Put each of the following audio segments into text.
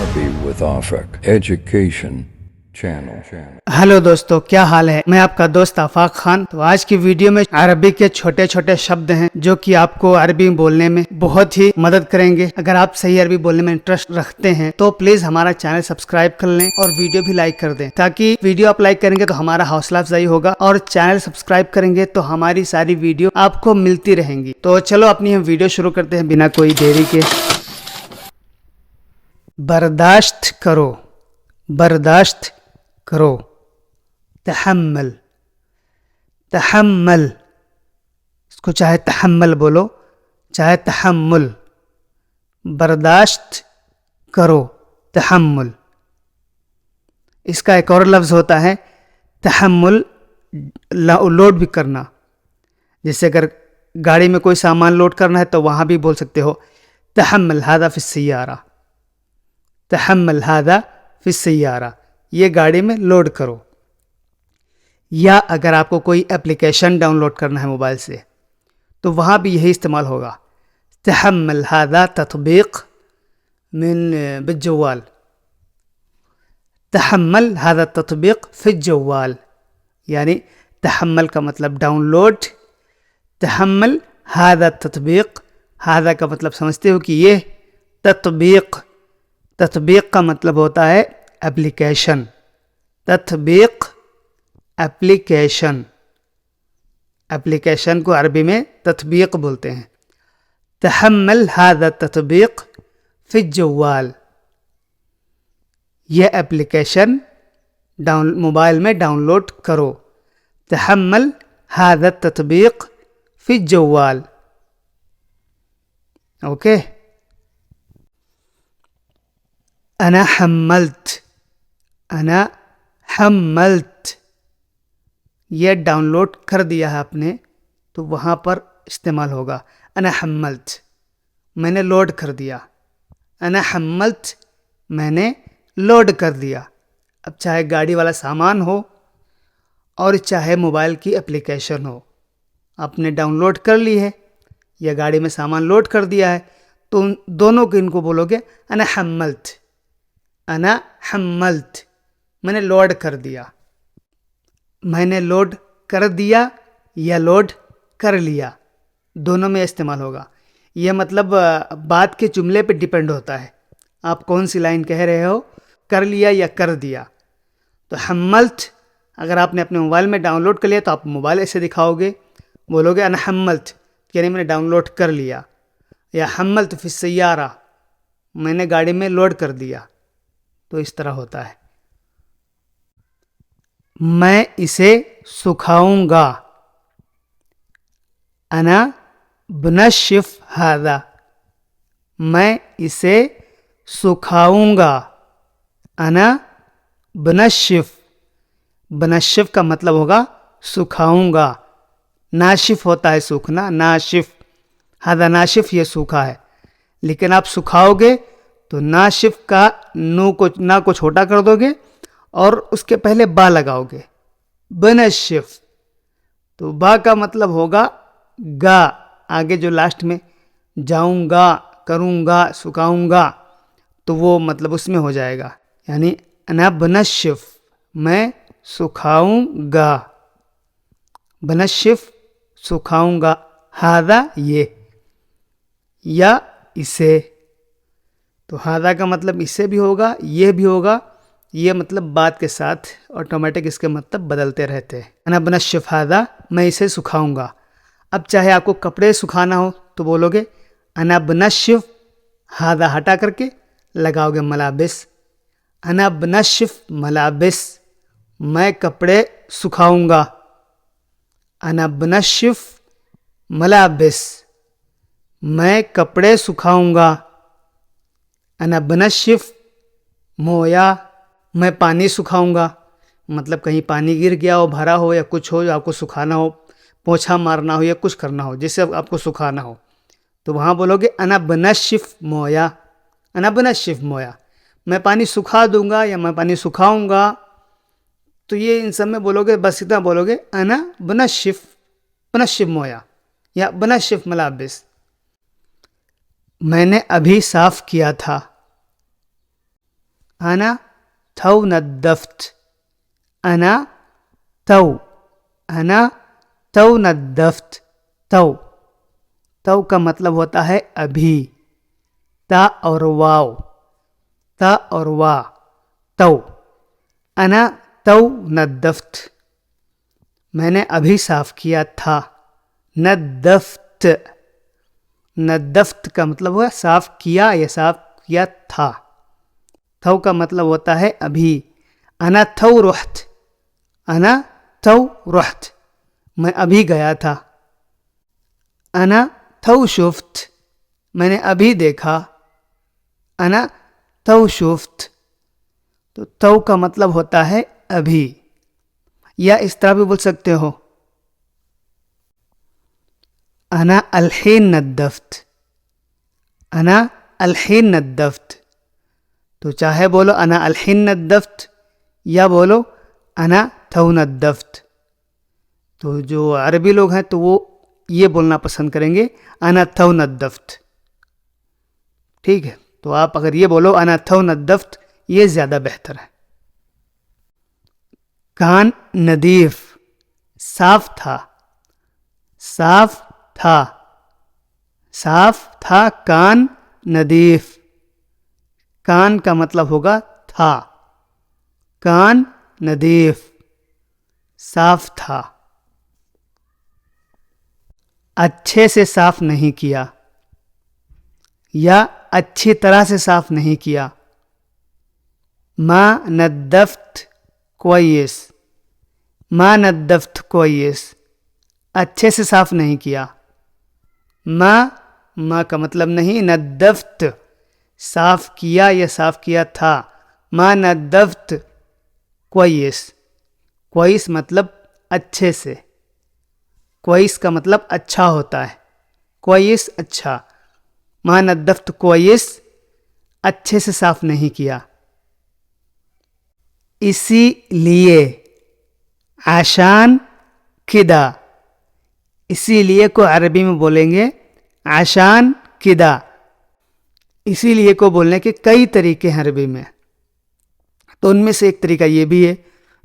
Arabic with Afaq Education Channel. Hello दोस्तों, क्या हाल है। मैं आपका दोस्त आफाक खान। तो आज की वीडियो में अरबी के छोटे छोटे शब्द हैं जो कि आपको अरबी बोलने में बहुत ही मदद करेंगे। अगर आप सही अरबी बोलने में इंटरेस्ट रखते हैं तो प्लीज हमारा चैनल सब्सक्राइब कर लें और वीडियो भी लाइक कर दें, ताकि वीडियो आप लाइक करेंगे तो हमारा हौसला अफजाई होगा, और चैनल सब्सक्राइब करेंगे तो हमारी सारी वीडियो आपको मिलती रहेंगी। तो चलो अपनी हम वीडियो शुरू करते हैं बिना कोई देरी के। बर्दाश्त करो, बर्दाश्त करो। तहम्मल, तहम्मल, इसको चाहे तहम्मल बोलो चाहे तहम्मुल। बर्दाश्त करो, तहम्मुल। इसका एक और लफ्ज़ होता है तहम्मुल, लोड भी करना। जैसे अगर गाड़ी में कोई सामान लोड करना है तो वहाँ भी बोल सकते हो तहम्मल हादा फिस सय्यारा, तहम्मल हादा फिस सय्यारा, ये गाड़ी में लोड करो। या अगर आपको कोई एप्लीकेशन डाउनलोड करना है मोबाइल से तो वहाँ भी यही इस्तेमाल होगा, तहम्मल हादा तत्बीक मिन बिज्जवाल, तहम्मल हादा तत्बीक फिज्जवाल। यानी तहम्मल का मतलब डाउनलोड, तहम्मल हादा तत्बीक, हादा का मतलब समझते हो कि ये तत्बीक, तत्बीक का मतलब होता है एप्लीकेशन, तत्बीक एप्लीकेशन, एप्लीकेशन को अरबी में तत्बीक बोलते हैं। तहम्मल हादा तत्बीक फिज्जवाल, यह एप्लीकेशन मोबाइल में डाउनलोड करो। तहम्मल हादा तत्बीक फिज्जवाल। ओके। अना हम्मल्त, अना हम्मल्त, यह डाउनलोड कर दिया है आपने तो वहाँ पर इस्तेमाल होगा अना हम्मल्त, मैंने लोड कर दिया। अना हम्मल्त, मैंने लोड कर दिया। अब चाहे गाड़ी वाला सामान हो और चाहे मोबाइल की एप्लीकेशन हो, आपने डाउनलोड कर ली है या गाड़ी में सामान लोड कर दिया है, तो उन दोनों को इनको बोलोगे अना हम्मल्त, अना हम्मल्त, मैंने लोड कर दिया। मैंने लोड कर दिया या लोड कर लिया, दोनों में इस्तेमाल होगा। यह मतलब बात के जुमले पे डिपेंड होता है, आप कौन सी लाइन कह रहे हो, कर लिया या कर दिया। तो हम्मल्त अगर आपने अपने मोबाइल में डाउनलोड कर लिया तो आप मोबाइल ऐसे दिखाओगे, बोलोगे अना हम्मल्त, यानी मैंने डाउनलोड कर लिया। या हम्मल्त फिस सय्यारा, मैंने गाड़ी में लोड कर दिया। तो इस तरह होता है। मैं इसे सुखाऊंगा, अना बनशिफ हादा, मैं इसे सुखाऊंगा। अना बनशिफ, बनशिफ का मतलब होगा सुखाऊंगा। नाशिफ होता है सूखना, नाशिफ, हादा नाशिफ, ये सूखा है। लेकिन आप सुखाओगे तो नाशिफ का ना को छोटा कर दोगे और उसके पहले बा लगाओगे, बनशिफ। तो बा का मतलब होगा गा, आगे जो लास्ट में जाऊंगा, करूंगा, सुखाऊंगा, तो वो मतलब उसमें हो जाएगा। यानी अना बनशिफ, मैं सुखाऊंगा, बनशिफ सुखाऊंगा, हादा ये या इसे। तो हादा का मतलब इससे भी होगा, ये भी होगा, ये मतलब बात के साथ ऑटोमेटिक इसके मतलब बदलते रहते हैं। अना बनशिफ हादा, मैं इसे सुखाऊंगा। अब चाहे आपको कपड़े सुखाना हो तो बोलोगे अना बनशिफ हादा, हटा करके लगाओगे मलाबिस, अना बनशिफ मलाबिस, मैं कपड़े सुखाऊंगा। अना बनशिफ मलाबिस, मैं कपड़े सुखाऊंगा। अना बनशिफ मोया, मैं पानी सुखाऊंगा। मतलब कहीं पानी गिर गया हो, भरा हो या कुछ हो जो आपको सुखाना हो, पोछा मारना हो या कुछ करना हो जिससे आपको सुखाना हो, तो वहाँ बोलोगे अना बनशिफ मोया, अना बनशिफ मोया, मैं पानी सुखा दूंगा या मैं पानी सुखाऊंगा। तो ये इन सब में बोलोगे, बस इतना बोलोगे अना बनशिफ, बनशिफ मोया या बनशिफ मलाबिस। मैंने अभी साफ किया था, أنا تو نظفت. أنا تو نظفت. تو کا مطلب ہوتا ہے ابھی. تا اور واو تو. انا تو نظفت, میں نے ابھی صاف کیا تھا. نظفت کا مطلب ہوا صاف کیا یا صاف کیا تھا. تو کا مطلب ہوتا ہے ابھی. انا تو رحت, میں ابھی گیا تھا. انا تو شفت, میں نے ابھی دیکھا. انا تو شفت. تو کا مطلب ہوتا ہے ابھی, یا اس طرح بھی بول سکتے ہو انا الحين نظفت. انا الحين نظفت. تو چاہے بولو انا الحين نظفت یا بولو انا تو نظفت. تو جو عربی لوگ ہیں تو وہ یہ بولنا پسند کریں گے انا تو نظفت. ٹھیک ہے, تو آپ اگر یہ بولو انا تو نظفت, یہ زیادہ بہتر ہے. کان ندیف, صاف تھا. کان ندیف. کان کا مطلب ہوگا تھا. کان ندیف, صاف تھا. اچھے سے صاف نہیں کیا یا اچھی طرح سے صاف نہیں کیا. ما نظفت کویس, اچھے سے صاف نہیں کیا. ما کا مطلب نہیں, نظفت صاف کیا یا صاف کیا تھا. ما نظفت کویس مطلب اچھے سے. کویس کا مطلب اچھا ہوتا ہے. کویس اچھا. ما نظفت کویس, اچھے سے صاف نہیں کیا. اسی لیے, عشان کدا. اسی لیے کو عربی میں بولیں گے عشان کدا. اسی لیے کو بولنے کے کئی طریقے ہیں عربی میں, تو ان میں سے ایک طریقہ یہ بھی ہے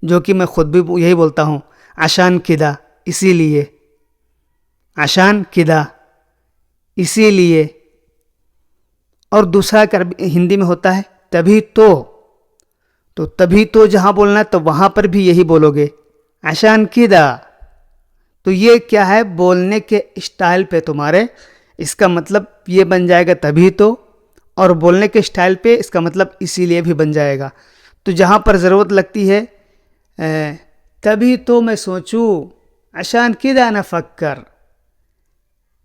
جو کہ میں خود بھی یہی بولتا ہوں, عشان کدا, اسی لیے. عشان کدا, اسی لیے. اور دوسرا ہندی میں ہوتا ہے تبھی تو. تو تبھی تو جہاں بولنا ہے تو وہاں پر بھی یہی بولو گے عشان کدا. تو یہ کیا ہے, بولنے کے اسٹائل پہ تمہارے اس کا مطلب یہ بن جائے گا تبھی تو, اور بولنے کے اسٹائل پہ اس کا مطلب اسی لیے بھی بن جائے گا. تو جہاں پر ضرورت لگتی ہے تبھی تو میں سوچوں, عشان کدا انا افکر.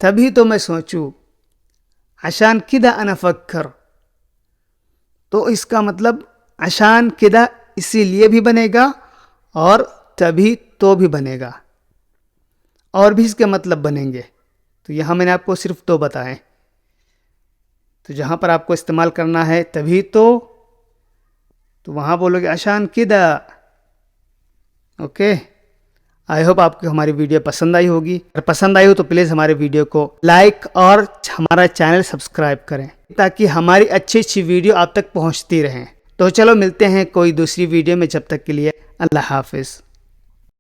تبھی تو میں سوچوں, عشان کدا انا افکر. تو اس کا مطلب عشان کدا اسی لیے بھی بنے گا اور تبھی تو بھی بنے گا, اور بھی اس کے مطلب بنیں گے. تو یہاں میں نے آپ کو صرف دو بتائیں. تو جہاں پر آپ کو استعمال کرنا ہے تبھی تو وہاں بولو گے عشان کدا. اوکے, آئی ہوپ آپ کو ہماری ویڈیو پسند آئی ہوگی. اگر پسند آئی ہو تو پلیز ہمارے ویڈیو کو لائک اور ہمارا چینل سبسکرائب کریں تاکہ ہماری اچھی اچھی ویڈیو آپ تک پہنچتی رہیں. تو چلو ملتے ہیں کوئی دوسری ویڈیو میں, جب تک کے لیے اللہ حافظ.